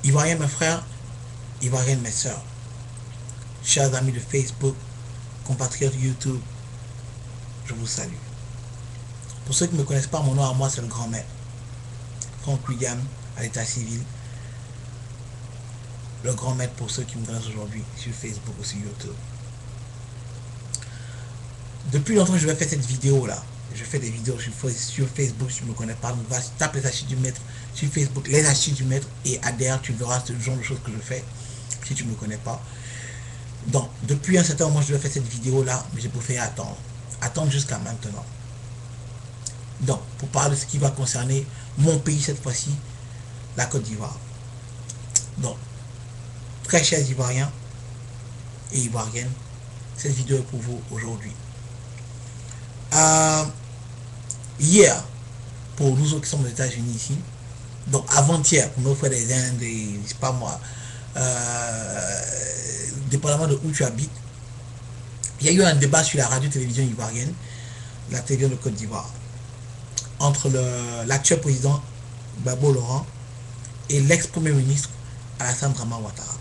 Ivoiriens mes frères, Ivoiriennes mes sœurs, chers amis de Facebook, compatriotes YouTube, je vous salue. Pour ceux qui ne me connaissent pas, mon nom à moi c'est le grand maître Frank William à l'état civil. Le grand maître pour ceux qui me connaissent aujourd'hui sur Facebook ou sur YouTube. Depuis longtemps je vais faire cette vidéo là. Je fais des vidéos sur Facebook, si tu ne me connais pas, tape les archives du maître sur Facebook, les archives du maître, et adhère, tu verras ce genre de choses que je fais si tu ne me connais pas. Donc depuis un certain moment je vais faire cette vidéo là, mais j'ai préféré attendre jusqu'à maintenant. Donc pour parler de ce qui va concerner mon pays cette fois-ci, la Côte d'Ivoire. Donc très chers Ivoiriens et Ivoiriennes, cette vidéo est pour vous aujourd'hui. Hier, pour nous autres qui sommes aux États-Unis ici, donc avant-hier, pour nos frères des Indes, et je sais pas moi, dépendamment de où tu habites, il y a eu un débat sur la radio-télévision ivoirienne, la télévision de Côte d'Ivoire, entre l'actuel président Gbagbo Laurent et l'ex-premier ministre Alassane Dramane Ouattara.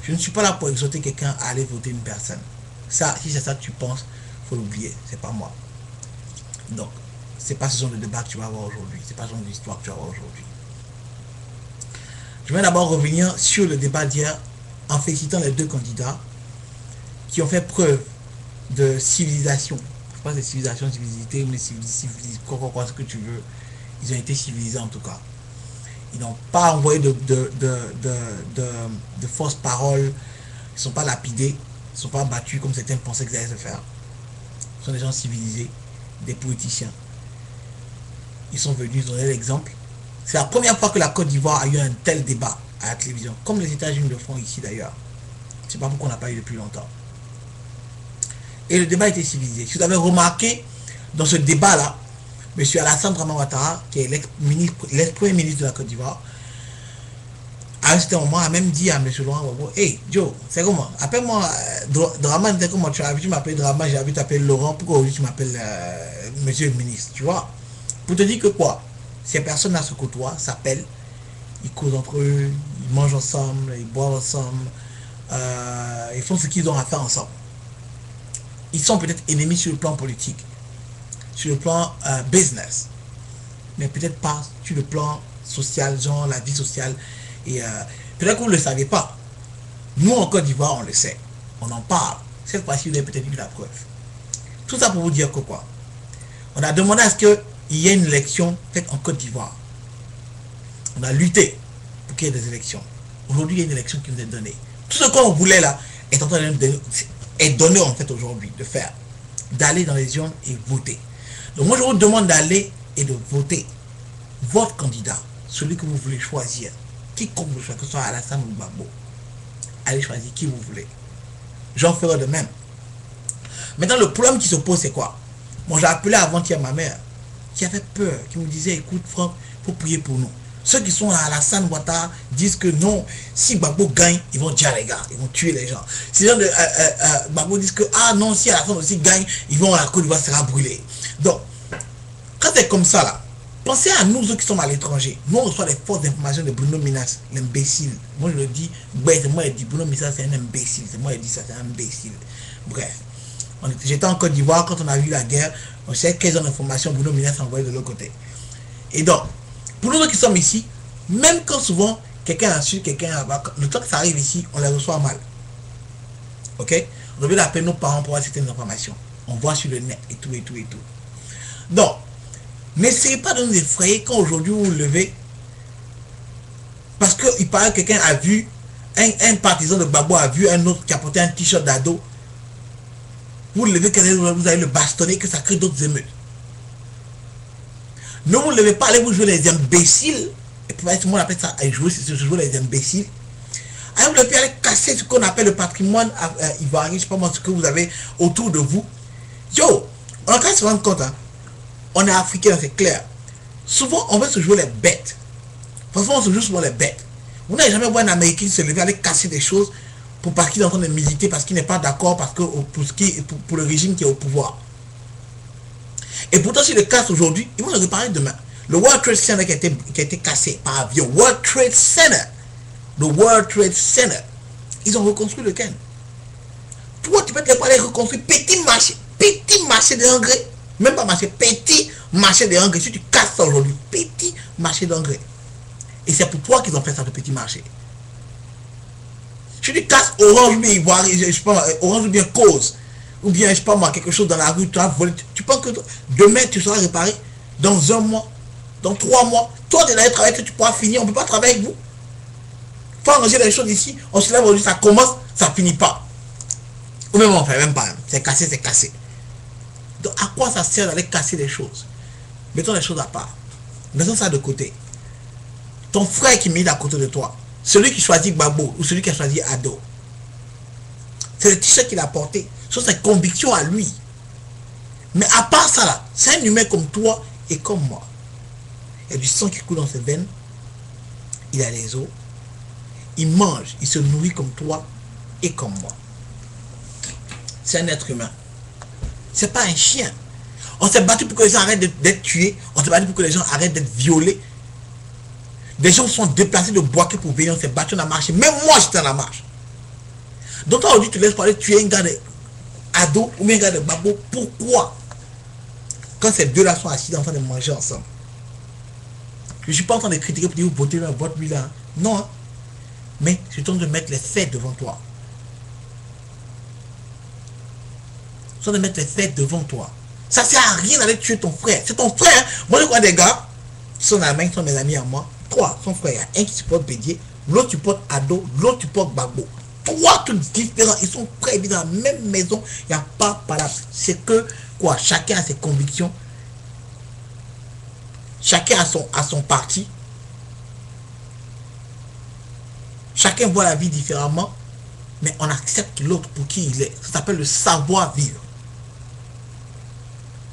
Je ne suis pas là pour exhorter quelqu'un à aller voter une personne. Ça, si c'est ça que tu penses, il faut l'oublier, c'est pas moi. Donc, c'est pas ce genre de débat que tu vas avoir aujourd'hui, c'est pas ce genre d'histoire que tu vas avoir aujourd'hui. Je vais d'abord revenir sur le débat d'hier en félicitant les deux candidats qui ont fait preuve de civilisation. Je pense que c'est civilisation, civilisité, mais civilisé, quoi, ce que tu veux. Ils ont été civilisés en tout cas. Ils n'ont pas envoyé de fausses paroles, ils ne sont pas lapidés, ils ne sont pas battus comme certains pensaient qu'ils allaient se faire. Ce sont des gens civilisés, des politiciens. Ils sont venus donner l'exemple. C'est la première fois que la Côte d'Ivoire a eu un tel débat à la télévision, comme les États-Unis le font ici d'ailleurs. Je ne sais pas pourquoi on n'a pas eu depuis longtemps. Et le débat était civilisé. Si vous avez remarqué, dans ce débat-là, M. Alassane Dramane Ouattara, qui est l'ex-premier ministre de la Côte d'Ivoire, à un certain moment, a même dit à M. Laurent Gbagbo, hey Joe, c'est comment? Appelle-moi Dramane, c'est comment tu as vu, tu m'appelles Dramane, j'ai vu t'appeler Laurent, pourquoi aujourd'hui tu m'appelles Monsieur le ministre, tu vois? Pour te dire que quoi? Ces personnes-là se côtoient, s'appellent, ils causent entre eux, ils mangent ensemble, ils boivent ensemble, ils font ce qu'ils ont à faire ensemble. Ils sont peut-être ennemis sur le plan politique, sur le plan business, mais peut-être pas sur le plan social, genre la vie sociale. Et peut-être que vous ne le savez pas. Nous en Côte d'Ivoire, on le sait. On en parle. Cette fois-ci, vous avez peut-être eu la preuve. Tout ça pour vous dire que quoi? On a demandé à ce qu'il y ait une élection faite en Côte d'Ivoire. On a lutté pour qu'il y ait des élections. Aujourd'hui, il y a une élection qui nous est donnée. Tout ce qu'on voulait là est en train est donné en fait aujourd'hui de faire. D'aller dans les urnes et voter. Donc moi je vous demande d'aller et de voter votre candidat, celui que vous voulez choisir, quiconque vous choisissez, que ce soit Alassane ou Gbagbo. Allez choisir qui vous voulez. J'en ferai de même. Maintenant le problème qui se pose c'est quoi? Moi j'ai appelé avant-hier ma mère qui avait peur, qui me disait écoute Franck, il faut prier pour nous. Ceux qui sont à Alassane Ouattara disent que non, si Gbagbo gagne, ils vont dire les gars, ils vont tuer les gens. Si les gens de Gbagbo disent que ah non, si Alassane aussi gagne, ils vont, la Côte d'Ivoire sera brûlée. Donc, quand c'est comme ça là, pensez à nous qui sommes à l'étranger. Nous on reçoit les fausses informations de Bruno Minas, l'imbécile. Moi je le dis, c'est moi qui dis Bruno Minas c'est un imbécile, c'est moi qui dis ça, c'est un imbécile. Bref, j'étais en Côte d'Ivoire quand on a vu la guerre, on sait quelles informations Bruno Minas a envoyées de l'autre côté. Et donc, pour nous qui sommes ici, même quand souvent quelqu'un a su, quelqu'un a... Le temps que ça arrive ici, on les reçoit mal. Ok? On devait appeler nos parents pour avoir certaines informations. On voit sur le net et tout, et tout, et tout. Donc, n'essayez pas de nous effrayer quand aujourd'hui vous vous levez. Parce qu'il paraît que quelqu'un a vu, un partisan de Gbagbo a vu un autre qui a porté un t-shirt d'ado. Vous le levez, vous allez le bastonner, que ça crée d'autres émeutes. Ne vous levez pas, allez vous jouer les imbéciles. Et puis tout le monde appelle ça jouer les imbéciles. Allez vous lever, allez casser ce qu'on appelle le patrimoine ivoirien, je sais pas moi ce que vous avez autour de vous. Yo, on a qu'à se rendre compte, hein. On est africain, c'est clair. Souvent, on veut se jouer les bêtes. Franchement, on se joue souvent les bêtes. Vous n'avez jamais vu un Américain se lever, aller casser des choses parce qu'il est en train de militer, parce qu'il n'est pas d'accord pour le régime qui est au pouvoir. Et pourtant, s'il le casse aujourd'hui, ils vont le réparer demain. Le World Trade Center qui a été cassé par avion, World Trade Center, le World Trade Center. Ils ont reconstruit le Ken. Toi, tu peux te aller reconstruire petit marché d'engrais. Même pas marché, petit marché d'engrais. Si tu casses ça aujourd'hui, petit marché d'engrais. Et c'est pour toi qu'ils ont fait ça, le petit marché. Si tu casses Orange, bien Ivoire, je sais pas, Orange ou bien Cause, ou bien, je sais pas moi, quelque chose dans la rue, tu as volé, tu penses que demain tu seras réparé dans 1 mois, dans 3 mois. Toi, tu allais travailler, que tu pourras finir, on ne peut pas travailler avec vous. Il faut arranger les choses ici, on se lève aujourd'hui, ça commence, ça finit pas. Ou même on fait même pas, c'est cassé, c'est cassé. Donc à quoi ça sert d'aller casser les choses? Mettons les choses à part. Mettons ça de côté. Ton frère qui met à côté de toi, celui qui choisit Gbagbo ou celui qui a choisi Ado, c'est le t-shirt qu'il a porté, sur ses convictions à lui. Mais à part ça là, c'est un humain comme toi et comme moi. Il y a du sang qui coule dans ses veines, il a les os, il mange, il se nourrit comme toi et comme moi. C'est un être humain. C'est pas un chien. On s'est battu pour que les gens arrêtent d'être tués. On s'est battu pour que les gens arrêtent d'être violés. Des gens sont déplacés de Boaké pour venir. On s'est battu, on a marché. Même moi, j'étais dans la marche. Donc, toi, aujourd'hui, tu laisses parler tuer un gars de Ado ou un gars de Babo. Pourquoi? Quand ces deux-là sont assis en train de manger ensemble. Je ne suis pas en train de critiquer pour dire votez là, vote lui là. Non. Hein. Mais je tente de mettre les faits devant toi. Je tente de mettre les faits devant toi. Ça ne sert à rien d'aller tuer ton frère. C'est ton frère. Moi, je vois des gars qui sont dans la main, qui sont mes amis à moi. 3 sont frères. Il y a un qui supporte Bédier, l'autre supporte Ado, l'autre supporte Gbagbo. 3 trucs différents. Ils sont prêts à vivre dans la même maison. Il n'y a pas palabre. C'est que quoi? Chacun a ses convictions. Chacun a son parti. Chacun voit la vie différemment. Mais on accepte l'autre pour qui il est. Ça s'appelle le savoir-vivre.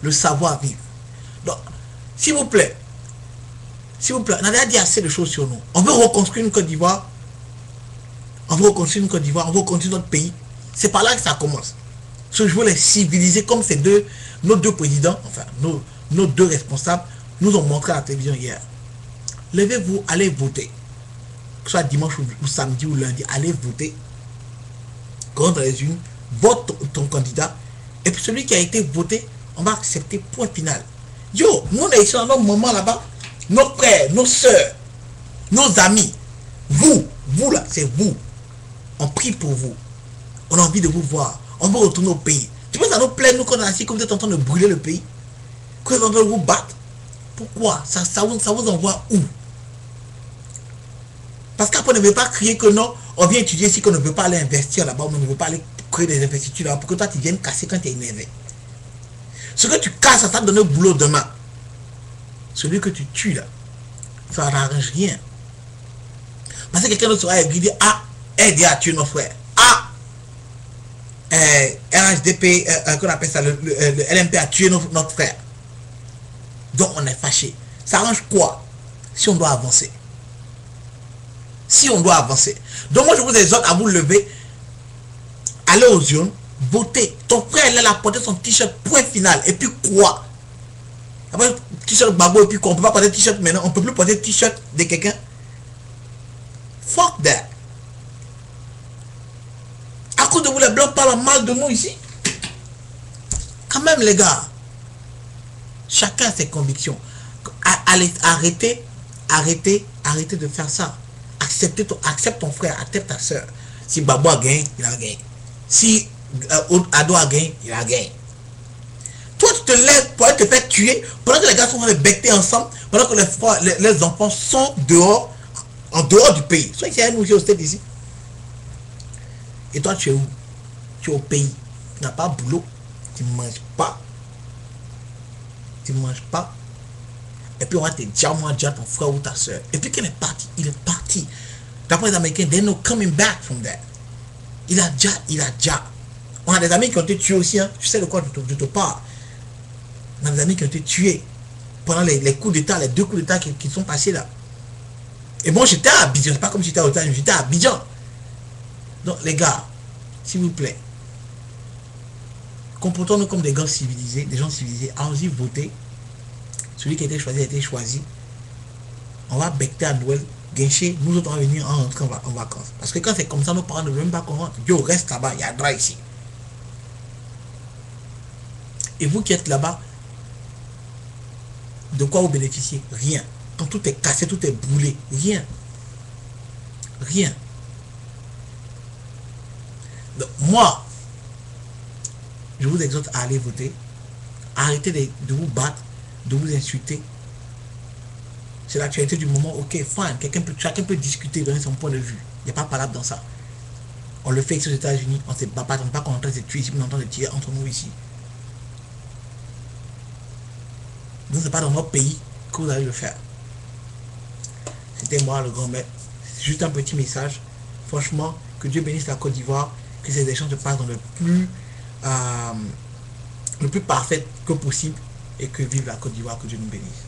Le savoir-vivre. Donc, s'il vous plaît, on a déjà dit assez de choses sur nous. On veut reconstruire une Côte d'Ivoire. On veut reconstruire une Côte d'Ivoire. On veut reconstruire notre pays. C'est par là que ça commence. Parce que je veux les civiliser comme nos deux présidents, enfin, nos deux responsables, nous ont montré à la télévision hier. Levez-vous, allez voter. Que ce soit dimanche ou samedi ou lundi, allez voter. Contre les unes, vote ton candidat. Et puis celui qui a été voté, on va accepter, point final. Yo, nous on est ici dans nos moments là-bas. Nos frères, nos soeurs, nos amis, vous là, c'est vous. On prie pour vous. On a envie de vous voir. On veut retourner au pays. Tu penses à nous plaindre, nous, qu'on est assis, comme vous êtes en train de brûler le pays? Que vous êtes en train de vous battre? Pourquoi? Ça vous envoie où? Parce qu'après, on ne veut pas crier que non, on vient étudier ici, qu'on ne veut pas aller investir là-bas, on ne veut pas aller créer des investitures là-bas, pour que toi, tu viennes casser quand tu es énervé. Ce que tu casses, ça te donne le boulot demain. Celui que tu tues là, ça n'arrange rien. Parce que quelqu'un d'autre sera aiguillé, ah, aider à tuer nos frères. Ah, RHDP, qu'on appelle ça, le LMP a tué notre frère. Donc on est fâché. Ça arrange quoi? Si on doit avancer. Si on doit avancer. Donc moi je vous exhorte à vous lever, aller aux urnes, voter. Ton frère il a porté son t-shirt, point final. Et puis quoi? Après, t-shirt Gbagbo et puis quoi? On ne peut pas porter t-shirt maintenant. On ne peut plus porter t-shirt de quelqu'un. Fuck that. À cause de vous, les blancs parlent mal de nous ici. Quand même, les gars. Chacun a ses convictions. Arrêtez de faire ça. Accepte ton frère, accepte ta soeur. Si Gbagbo a gagné, il a gagné. Si Ado a gagné, il a gagné. Toi, tu te lèves pour aller te faire tuer pendant que les gars sont en train de becter ensemble, pendant que les enfants sont dehors, en dehors du pays. Soit ici, nous aussi au stade ici. Et toi, tu es où? Tu es au pays. Tu n'as pas de boulot. Tu ne manges pas. Tu ne manges pas. Et puis on va te dire, moi, déjà ton frère ou ta soeur. Et puis quand il est parti, il est parti. D'après les Américains, they're no coming back from that. Il a déjà. On a des amis qui ont été tués aussi. Hein. Je sais de quoi je te parle. On a des amis qui ont été tués pendant les coups d'état, les 2 coups d'état qui sont passés là. Et bon, j'étais à Abidjan. C'est pas comme si j'étais à Ottawa, j'étais à Abidjan. Donc les gars, s'il vous plaît, comportons-nous comme des gars civilisés, des gens civilisés. Allons-y voter. Celui qui a été choisi a été choisi. On va becter à Noël. Guinché, nous autres on va venir en vacances. Parce que quand c'est comme ça, nos parents ne veulent même pas qu'on rentre. Yo, reste là-bas, il y a drap ici. Et vous qui êtes là-bas, de quoi vous bénéficiez? Rien. Quand tout est cassé, tout est brûlé, rien. Rien. Donc, moi, je vous exhorte à aller voter. Arrêtez de vous battre, de vous insulter. C'est l'actualité du moment. Ok, fine. Chacun peut discuter, donner son point de vue. Il n'y a pas parlable dans ça. On le fait ici aux États-Unis. On ne se bat pas. On ne pas qu'on est en train de se tuer ici. On est en train de tirer entre nous ici. Donc, ce n'est pas dans notre pays que vous allez le faire. C'était moi, le grand maître. C'est juste un petit message. Franchement, que Dieu bénisse la Côte d'Ivoire. Que ces échanges se passent dans le plus parfait que possible. Et que vive la Côte d'Ivoire. Que Dieu nous bénisse.